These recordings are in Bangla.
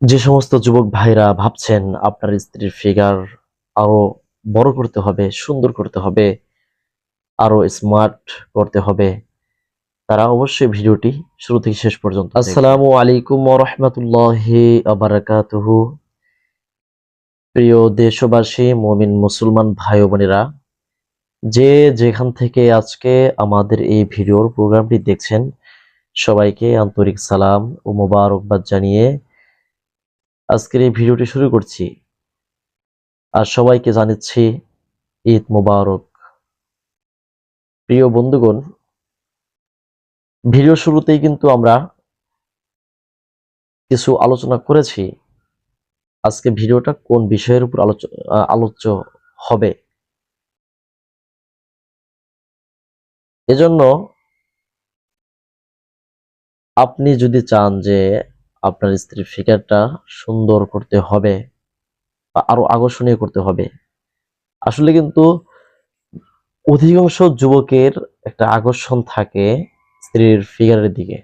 যে সমস্ত যুবক ভাইরা ভাবছেন আপনার স্ত্রীর ফিগার আরো বড় করতে হবে, সুন্দর করতে হবে, আরো স্মার্ট করতে হবে, তারা অবশ্যই ভিডিওটি শুরু থেকে শেষ পর্যন্ত দেখবেন। আসসালামু আলাইকুম ওয়া রাহমাতুল্লাহি ওয়া বারাকাতুহু। প্রিয় দেশবাসী, মুমিন মুসলমান ভাই ও বোনেরা, যে যেখান থেকে আজকে আমাদের এই ভিডিওর প্রোগ্রামটি দেখছেন, সবাইকে আন্তরিক সালাম ও মোবারকবাদ জানিয়ে আজকের এই ভিডিওটি শুরু করছি। আর সবাইকে জানাচ্ছি ঈদ মোবারক। প্রিয় বন্ধুগণ, ভিডিও শুরুতেই কিন্তু আমরা কিছু আলোচনা করেছি আজকে ভিডিওটা কোন বিষয়ের উপর আলোচ্য হবে। এজন্য আপনি যদি চান যে আপনার স্ত্রীর ফিগারটা সুন্দর করতে হবে বা আরো আকর্ষণীয় করতে হবে, আসলে কিন্তু অধিকাংশ যুবকের একটা আকর্ষণ থাকে স্ত্রীর ফিগারের দিকে।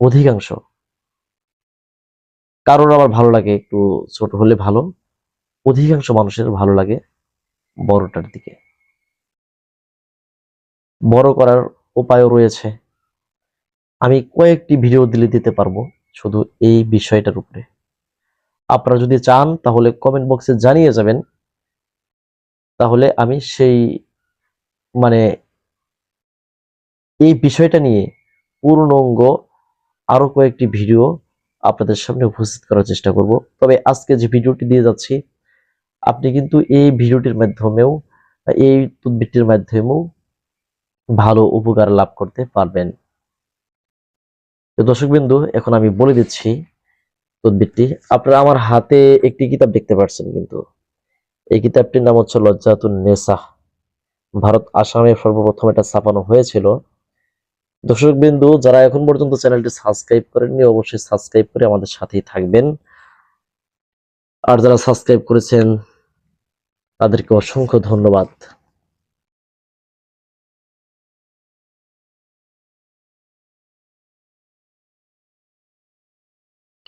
অধিকাংশ, কারোর আবার ভালো লাগে একটু ছোট হলে ভালো, অধিকাংশ মানুষের ভালো লাগে বড়টার দিকে। বড় করার উপায়ও রয়েছে, আমি কয়েকটি ভিডিও দিতে পারবো শুধু এই বিষয়টার উপরে। আপনারা যদি চান তাহলে কমেন্ট বক্সে জানিয়ে যাবেন, তাহলে আমি সেই মানে এই বিষয়টা নিয়ে পূর্ণাঙ্গ আরো কয়েকটি ভিডিও আপনাদের সামনে উপস্থিত করার চেষ্টা করব। তবে আজকে যে ভিডিওটি দিয়ে যাচ্ছি, আপনি কিন্তু এই ভিডিওটির মাধ্যমেও, এই তদবিরটির মাধ্যমেও ভালো উপকার লাভ করতে পারবেন। তো দর্শকবিন্দু, এখন আমি বলে দিচ্ছি তদবিরটি। আপনারা আমার হাতে একটি কিতাব দেখতে পাচ্ছেন, কিন্তু এই কিতাবটির নাম হচ্ছে লজ্জাতুন নেসা। ভারত আসামে সর্বপ্রথম এটা ছাপানো হয়েছিল। দর্শকবিন্দু, যারা এখন পর্যন্ত চ্যানেলটি সাবস্ক্রাইব করেননি, অবশ্যই সাবস্ক্রাইব করে আমাদের সাথেই থাকবেন। আর যারা সাবস্ক্রাইব করেছেন তাদেরকে অসংখ্য ধন্যবাদ।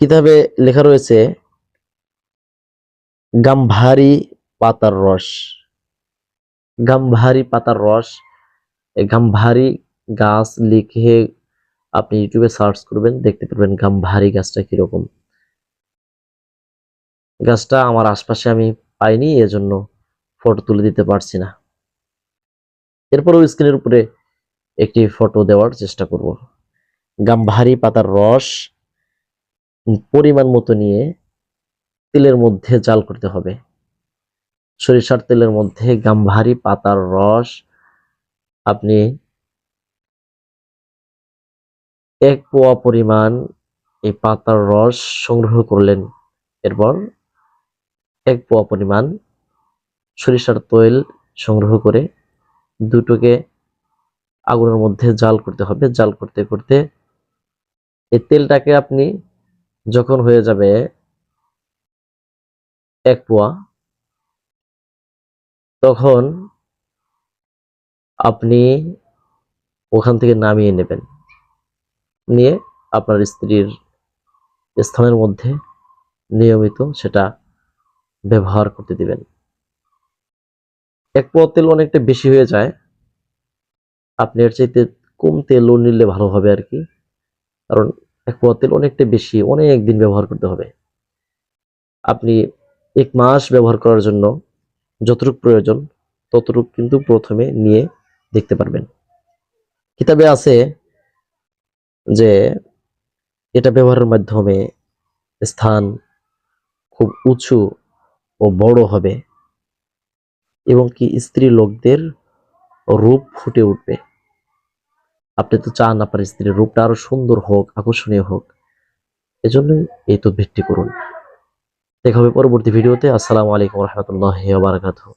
কিতাবে লেখা রয়েছে গাম্ভারি পাতার রস। গাম্ভারি পাতার রস, এই গাম্ভারি গাছ লিখে আপনি ইউটিউবে সার্চ করবেন, দেখতে পারবেন গাম্ভারি গাছটা কিরকম। গাছটা আমার আশপাশে আমি পাইনি, এজন্য ফটো তুলে দিতে পারছি না। এরপরও স্ক্রিনের উপরে একটি ফটো দেওয়ার চেষ্টা করব। গাম্ভারি পাতার রস পরিমাণ মতো নিয়ে তেলের মধ্যে জাল করতে হবে। সরিষার তেলের মধ্যে গাম্ভারি পাতার রস আপনি 1 পোয়া পরিমাণ এই পাতার রস সংগ্রহ করলেন। এরপর 1 পোয়া পরিমাণ সরিষার তেল সংগ্রহ করে দুটোকে আগুনের মধ্যে জাল করতে হবে। জাল করতে করতে এই তেলটাকে আপনি যখন হয়ে যাবে 1 পোয়া, তখন আপনি ওখান থেকে নামিয়ে নেবেন। নিয়ে আপনার স্ত্রীর স্থানের মধ্যে নিয়মিত সেটা ব্যবহার করতে দিবেন। 1 পোয়া তেল অনেকটা বেশি হয়ে যায়, আপনি এর চাইতে কম তেলও নিলে ভালো হবে আর কি। কারণ 1 পোয়া তেল অনেকটা বেশি, অনেক দিন ব্যবহার করতে হবে। আপনি 1 মাস ব্যবহার করার জন্য যতটুকু প্রয়োজন ততটুকু কিন্তু প্রথমে নিয়ে দেখতে পারবেন। কিতাবে আছে যে এটা ব্যবহারের মাধ্যমে স্থান খুব উঁচু ও বড় হবে এবং কি স্ত্রী লোকদের রূপ ফুটে উঠবে। আপনি তো চান আপনার স্ত্রীর রূপটা আরো সুন্দর হোক, আকর্ষণীয় হোক, এজন্যই এই তদবিরটি করুন। দেখা হবে পরবর্তী ভিডিওতে। আসসালামু আলাইকুম ওয়া রাহমাতুল্লাহি ওয়া বারাকাতুহু।